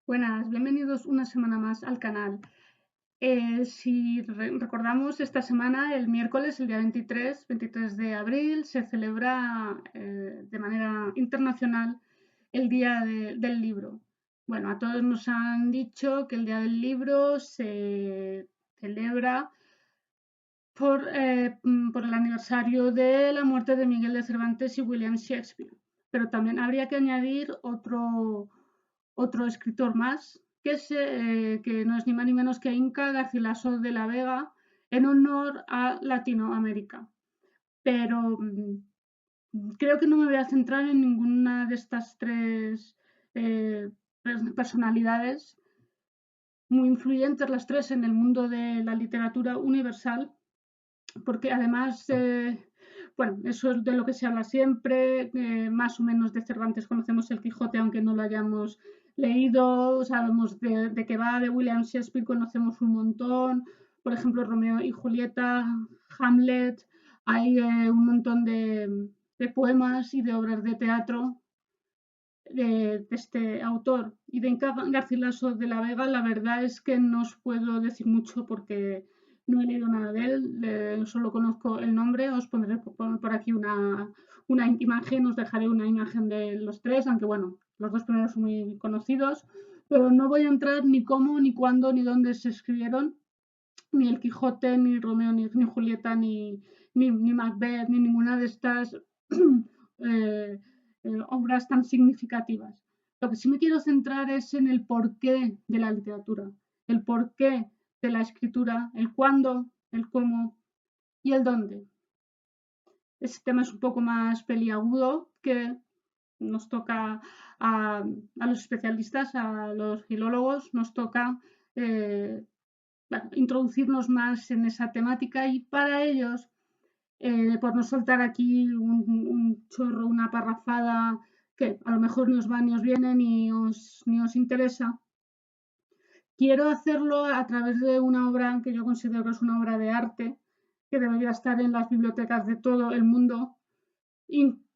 Buenas, bienvenidos una semana más al canal. Si recordamos, esta semana, el miércoles, el día 23 de abril, se celebra de manera internacional el Día del Libro. Bueno, a todos nos han dicho que el Día del Libro se celebra por el aniversario de la muerte de Miguel de Cervantes y William Shakespeare. Pero también habría que añadir otro escritor más, que no es ni más ni menos que Inca Garcilaso de la Vega, en honor a Latinoamérica. Pero creo que no me voy a centrar en ninguna de estas tres personalidades muy influyentes, las tres, en el mundo de la literatura universal, porque además, bueno, eso es de lo que se habla siempre, más o menos de Cervantes conocemos el Quijote, aunque no lo hayamos leído, sabemos de qué va, de William Shakespeare conocemos un montón, por ejemplo, Romeo y Julieta, Hamlet, hay un montón de poemas y de obras de teatro de este autor. Y de Garcilaso de la Vega, la verdad es que no os puedo decir mucho porque no he leído nada de él, solo conozco el nombre. Os pondré por aquí una imagen, os dejaré una imagen de los tres, aunque bueno, los dos primeros son muy conocidos, pero no voy a entrar ni cómo, ni cuándo, ni dónde se escribieron, ni el Quijote, ni Romeo, ni Julieta, ni Macbeth, ni ninguna de estas eh, obras tan significativas. Lo que sí me quiero centrar es en el porqué de la literatura, el porqué de la escritura, el cuándo, el cómo y el dónde. Ese tema es un poco más peliagudo, que nos toca a los especialistas, a los filólogos, nos toca introducirnos más en esa temática, y para ellos, por no soltar aquí un chorro, una parrafada que a lo mejor ni os va ni os viene ni os interesa, quiero hacerlo a través de una obra que yo considero que es una obra de arte, que debería estar en las bibliotecas de todo el mundo,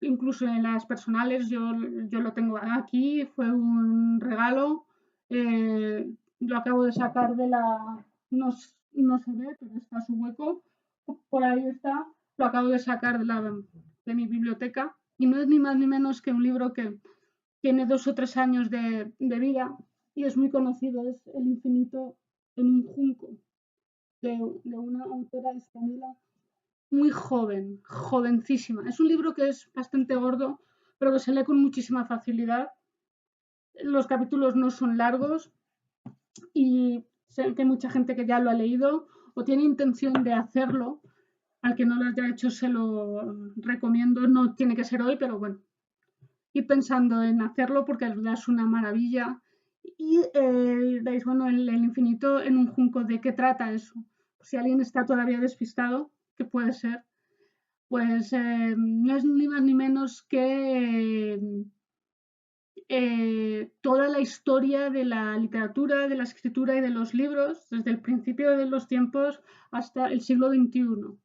incluso en las personales. Yo lo tengo aquí, fue un regalo, lo acabo de sacar de la... No se ve, pero está su hueco, por ahí está, lo acabo de sacar de mi biblioteca, y no es ni más ni menos que un libro que tiene 2 o 3 años de vida y es muy conocido, es El infinito en un junco, de una autora española muy joven, jovencísima. Es un libro que es bastante gordo, pero que se lee con muchísima facilidad. Los capítulos no son largos y sé que hay mucha gente que ya lo ha leído o tiene intención de hacerlo. Al que no lo haya hecho se lo recomiendo. No tiene que ser hoy, pero bueno, ir pensando en hacerlo porque la verdad es una maravilla. Y veis, bueno, el infinito en un junco, ¿de qué trata eso? Si alguien está todavía despistado, que puede ser, pues no es ni más ni menos que toda la historia de la literatura, de la escritura y de los libros, desde el principio de los tiempos hasta el siglo XXI.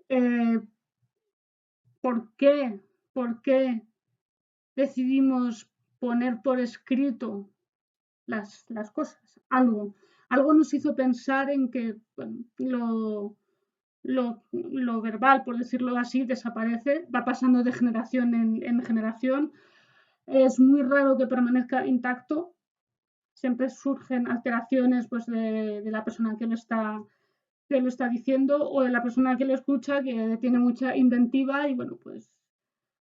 Eh, ¿Por qué? ¿Por qué decidimos poner por escrito las cosas? Algo nos hizo pensar en que, bueno, lo verbal, por decirlo así, desaparece, va pasando de generación en generación. Es muy raro que permanezca intacto, siempre surgen alteraciones, pues, de la persona que lo está diciendo, o de la persona que lo escucha, que tiene mucha inventiva y bueno, pues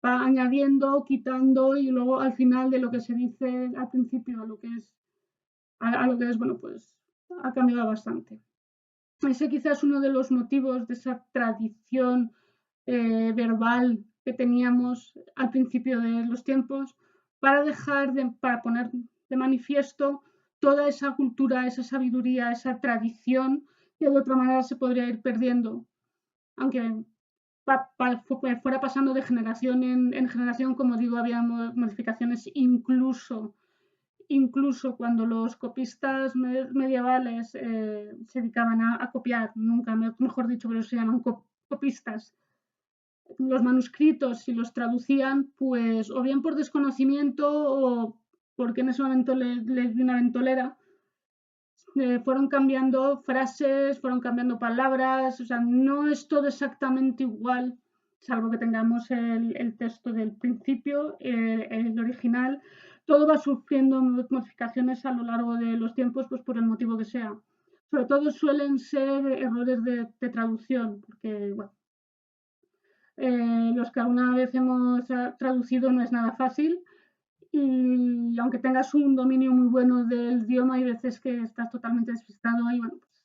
va añadiendo, quitando, y luego al final de lo que se dice al principio a lo que es, bueno, pues ha cambiado bastante. Ese quizás es uno de los motivos de esa tradición verbal que teníamos al principio de los tiempos, para poner de manifiesto toda esa cultura, esa sabiduría, esa tradición, que de otra manera se podría ir perdiendo, aunque fuera pasando de generación en generación. Como digo, había modificaciones, incluso cuando los copistas medievales se dedicaban a copiar, nunca mejor dicho, pero se llaman copistas, los manuscritos, si los traducían, pues o bien por desconocimiento porque en ese momento les di una ventolera, fueron cambiando frases, fueron cambiando palabras, o sea, no es todo exactamente igual, salvo que tengamos el texto del principio, el original. Todo va sufriendo modificaciones a lo largo de los tiempos, pues por el motivo que sea. Sobre todo suelen ser errores de traducción, porque bueno, los que alguna vez hemos traducido no es nada fácil, y aunque tengas un dominio muy bueno del idioma, hay veces que estás totalmente despistado y bueno, pues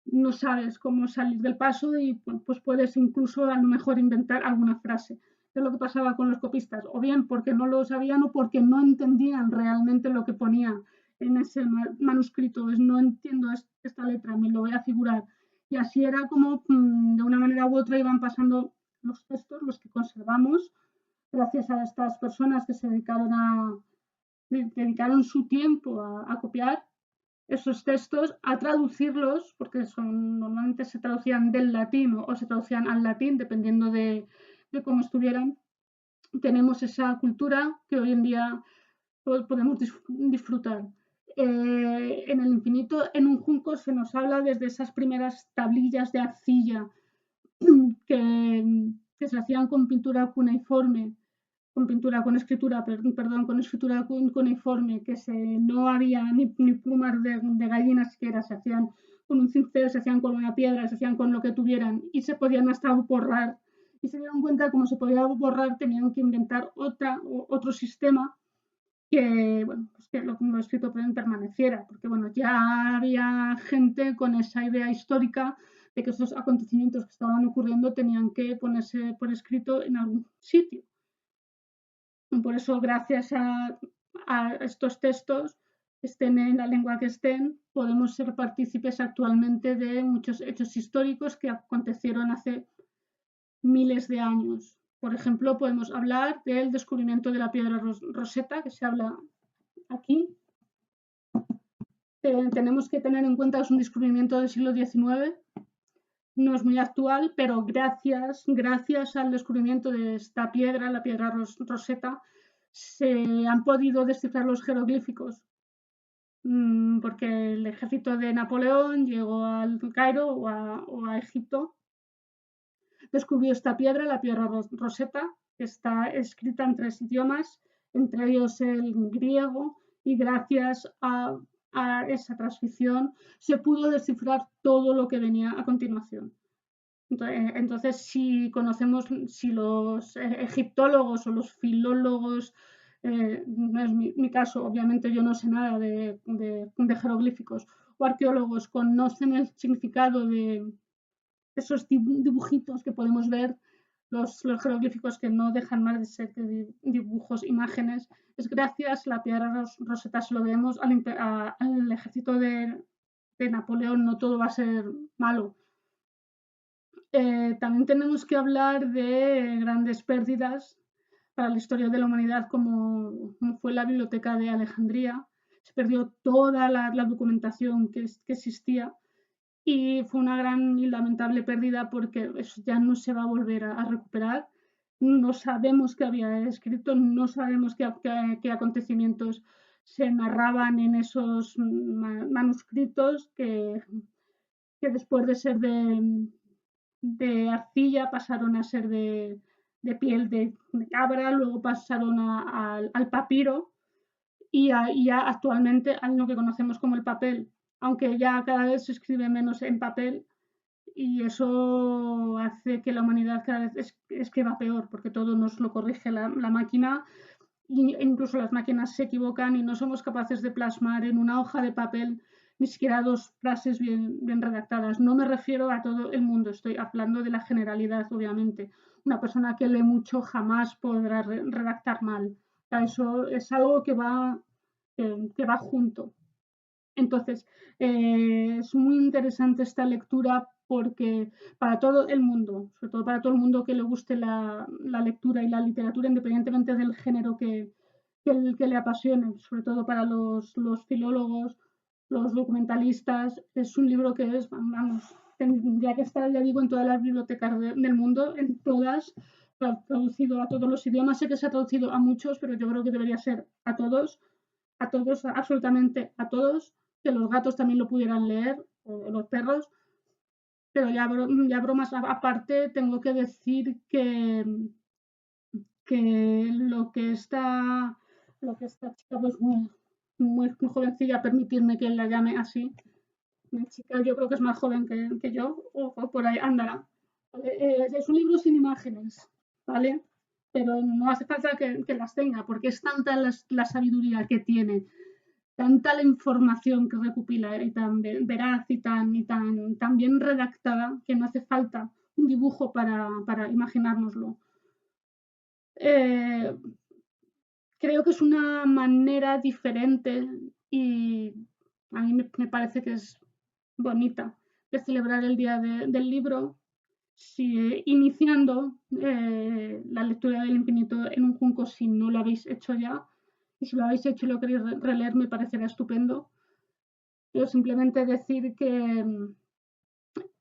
no sabes cómo salir del paso y pues puedes incluso a lo mejor inventar alguna frase. Es lo que pasaba con los copistas, o bien porque no lo sabían o porque no entendían realmente lo que ponía en ese manuscrito. Es no entiendo esta letra, me lo voy a figurar. Y así era como de una manera u otra iban pasando los textos, los que conservamos, gracias a estas personas que se dedicaron su tiempo a copiar esos textos, a traducirlos, porque normalmente se traducían del latín o se traducían al latín, dependiendo de cómo estuvieran. Tenemos esa cultura que hoy en día podemos disfrutar. En el infinito, en un junco, se nos habla desde esas primeras tablillas de arcilla que se hacían con pintura cuneiforme, con escritura, perdón, con escritura cuneiforme, que no había ni plumas de gallinas siquiera, se hacían con un cincel, se hacían con una piedra, se hacían con lo que tuvieran y se podían hasta borrar. Y se dieron cuenta de cómo se podía borrar, tenían que inventar otro sistema que, bueno, pues que lo escrito permaneciera, porque bueno, ya había gente con esa idea histórica de que esos acontecimientos que estaban ocurriendo tenían que ponerse por escrito en algún sitio. Por eso, gracias a estos textos, estén en la lengua que estén, podemos ser partícipes actualmente de muchos hechos históricos que acontecieron hace miles de años. Por ejemplo, podemos hablar del descubrimiento de la piedra Rosetta, que se habla aquí. Tenemos que tener en cuenta que es un descubrimiento del siglo XIX, no es muy actual, pero gracias al descubrimiento de esta piedra, la piedra Rosetta, se han podido descifrar los jeroglíficos, porque el ejército de Napoleón llegó al Cairo o a Egipto, descubrió esta piedra, la piedra Rosetta, que está escrita en 3 idiomas, entre ellos el griego, y gracias a esa transcripción se pudo descifrar todo lo que venía a continuación. Entonces, si los egiptólogos o los filólogos, no es mi caso, obviamente yo no sé nada de jeroglíficos, o arqueólogos conocen el significado de esos dibujitos que podemos ver, los jeroglíficos que no dejan más de ser dibujos, imágenes, es gracias a la piedra Rosetta, se lo vemos al ejército de Napoleón, no todo va a ser malo. También tenemos que hablar de grandes pérdidas para la historia de la humanidad, como fue la biblioteca de Alejandría. Se perdió toda la documentación que existía y fue una gran y lamentable pérdida porque eso ya no se va a volver a recuperar. No sabemos qué había escrito, no sabemos qué acontecimientos se narraban en esos manuscritos que después de ser de arcilla pasaron a ser de piel de cabra, luego pasaron al papiro y ya actualmente a lo que conocemos como el papel, aunque ya cada vez se escribe menos en papel y eso hace que la humanidad cada vez escriba peor, porque todo nos lo corrige la máquina e incluso las máquinas se equivocan y no somos capaces de plasmar en una hoja de papel ni siquiera 2 frases bien redactadas. No me refiero a todo el mundo, estoy hablando de la generalidad, obviamente. Una persona que lee mucho jamás podrá redactar mal. Eso es algo que va junto. Entonces, es muy interesante esta lectura porque para todo el mundo, sobre todo para todo el mundo que le guste la lectura y la literatura, independientemente del género que le apasione, sobre todo para los filólogos, los documentalistas, es un libro que es, vamos, tendría que estar, ya digo, en todas las bibliotecas del mundo, en todas, traducido a todos los idiomas. Sé que se ha traducido a muchos, pero yo creo que debería ser a todos, a todos, absolutamente a todos, que los gatos también lo pudieran leer, o los perros, pero ya bromas aparte, tengo que decir que lo que esta chica, pues muy jovencilla, permitirme que la llame así, una chica yo creo que es más joven que yo, o por ahí andará. ¿Vale? Es un libro sin imágenes, ¿vale? Pero no hace falta que las tenga, porque es tanta la sabiduría que tiene, tanta la información que recopila y tan veraz y tan bien redactada que no hace falta un dibujo para imaginárnoslo. Eh, Creo que es una manera diferente y a mí me parece que es bonita de celebrar el Día del Libro, iniciando la lectura del infinito en un junco si no lo habéis hecho ya. Y si lo habéis hecho y lo queréis releer, me parecerá estupendo. Yo simplemente decir que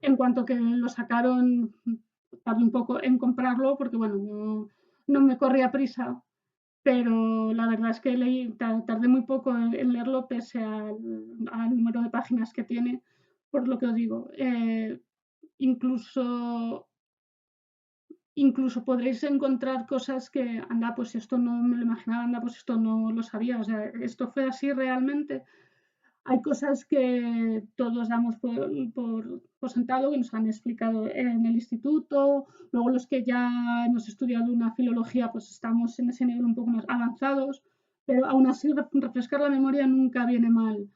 en cuanto que lo sacaron, tardé un poco en comprarlo porque, bueno, no me corría prisa, pero la verdad es que tardé muy poco en leerlo pese al número de páginas que tiene, por lo que os digo. Incluso podréis encontrar cosas que, anda, pues esto no me lo imaginaba, anda, pues esto no lo sabía, o sea, esto fue así realmente. Hay cosas que todos damos por sentado, que nos han explicado en el instituto, luego los que ya hemos estudiado una filología, pues estamos en ese nivel un poco más avanzados, pero aún así refrescar la memoria nunca viene mal,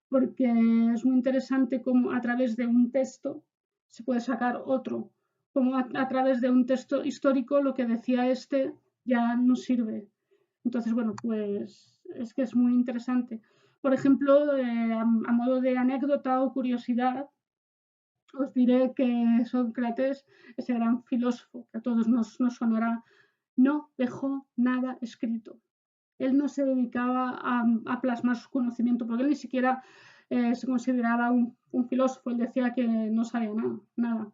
porque es muy interesante cómo a través de un texto se puede sacar otro, como a través de un texto histórico lo que decía este ya no sirve. Entonces, bueno, pues es que es muy interesante. Por ejemplo, a modo de anécdota o curiosidad, os diré que Sócrates, ese gran filósofo que a todos nos sonará, no dejó nada escrito. Él no se dedicaba a plasmar su conocimiento, porque él ni siquiera se consideraba un filósofo, él decía que no sabía nada, nada.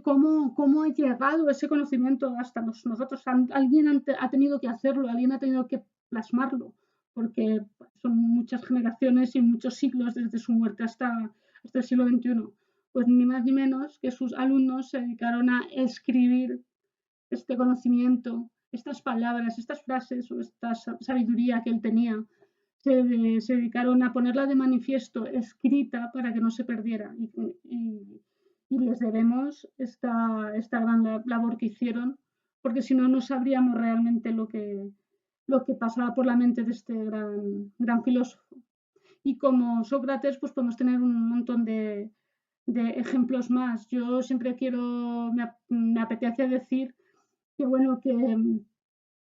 ¿Cómo ha llegado ese conocimiento hasta nosotros? Alguien ha tenido que hacerlo, alguien ha tenido que plasmarlo, porque son muchas generaciones y muchos siglos desde su muerte hasta el siglo XXI. Pues ni más ni menos que sus alumnos se dedicaron a escribir este conocimiento, estas palabras, estas frases o esta sabiduría que él tenía. Se dedicaron a ponerla de manifiesto, escrita, para que no se perdiera. Y les debemos esta gran labor que hicieron, porque si no, no sabríamos realmente lo que pasaba por la mente de este gran filósofo. Y como Sócrates, pues podemos tener un montón de ejemplos más. Yo siempre me apetece decir que, bueno, que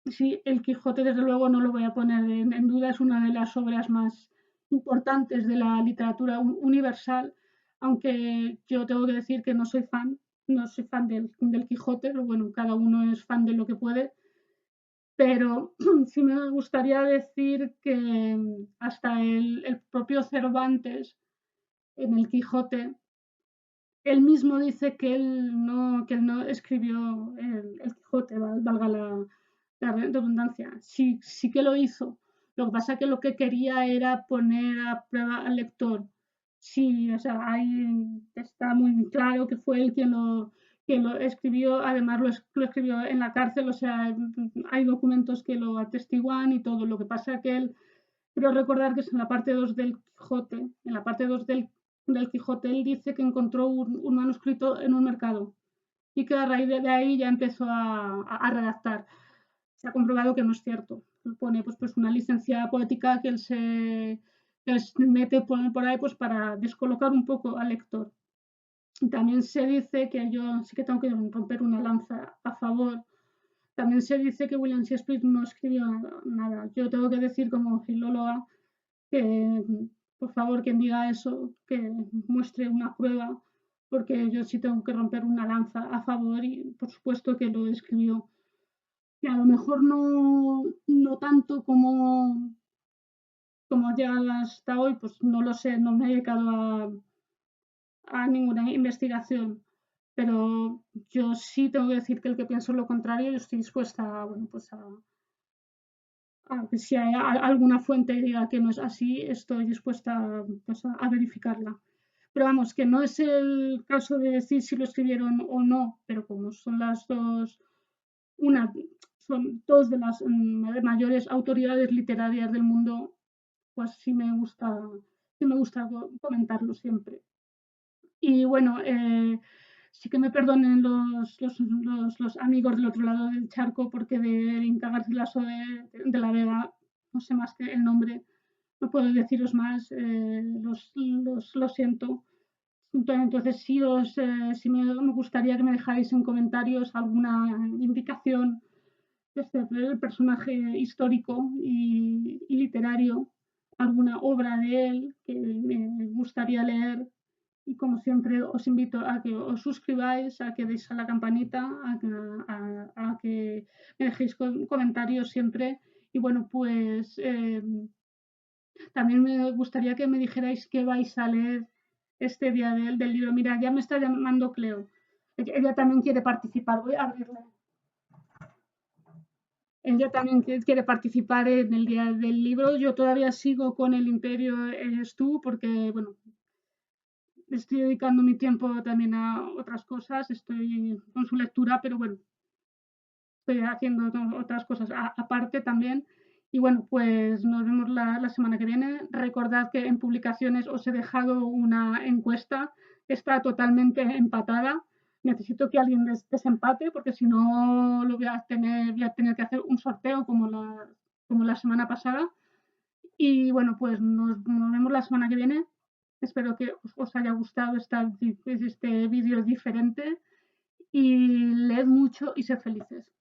sí, El Quijote, desde luego, no lo voy a poner en duda, es una de las obras más importantes de la literatura universal, aunque yo tengo que decir que no soy fan del Quijote, pero bueno, cada uno es fan de lo que puede, pero sí me gustaría decir que hasta el propio Cervantes, en el Quijote, él mismo dice que él no escribió el Quijote, valga la redundancia. Sí que lo hizo. Lo que pasa es que lo que quería era poner a prueba al lector. Sí, o sea, ahí está muy claro que fue él quien lo escribió. Además, lo escribió en la cárcel, o sea, hay documentos que lo atestiguan y todo. Lo que pasa es que él, quiero recordar que es en la parte 2 del Quijote, en la parte 2 del Quijote, él dice que encontró un manuscrito en un mercado y que a raíz de ahí ya empezó a redactar. Se ha comprobado que no es cierto. Pone pues una licencia poética que él se mete por ahí pues para descolocar un poco al lector. También se dice que yo sí que tengo que romper una lanza a favor. También se dice que William Shakespeare no escribió nada. Yo tengo que decir como filóloga que, por favor, quien diga eso, que muestre una prueba, porque yo sí tengo que romper una lanza a favor y, por supuesto, que lo escribió. Que a lo mejor no tanto como ha llegado hasta hoy, pues no lo sé, no me he dedicado a ninguna investigación, pero yo sí tengo que decir que el que pienso lo contrario, yo estoy dispuesta bueno, pues si hay alguna fuente que diga que no es así, estoy dispuesta pues, a verificarla. Pero vamos, que no es el caso de decir si lo escribieron o no, pero como son las dos, una, son dos de las mayores autoridades literarias del mundo, pues sí me gusta comentarlo siempre. Y bueno, sí que me perdonen los amigos del otro lado del charco, porque de Inca Garcilaso de la Vega, no sé más que el nombre, no puedo deciros más, lo siento. Entonces, sí me gustaría que me dejáis en comentarios alguna indicación de este personaje histórico y literario, alguna obra de él que me gustaría leer. Y como siempre, os invito a que os suscribáis, a que deis a la campanita, a que me dejéis comentarios siempre. Y bueno, pues también me gustaría que me dijerais qué vais a leer este día del libro. Mira, ya me está llamando Cleo. Ella también quiere participar. Voy a abrirle. Ella también quiere participar en el día del libro. Yo todavía sigo con el Imperio Eres tú, porque, bueno, estoy dedicando mi tiempo también a otras cosas. Estoy con su lectura, pero bueno, estoy haciendo otras cosas aparte también. Y bueno, pues nos vemos la semana que viene. Recordad que en publicaciones os he dejado una encuesta. Está totalmente empatada. Necesito que alguien desempate, porque si no lo voy a tener que hacer un sorteo como la semana pasada. Y bueno, pues nos vemos la semana que viene. Espero que os haya gustado este vídeo diferente y leed mucho y sed felices.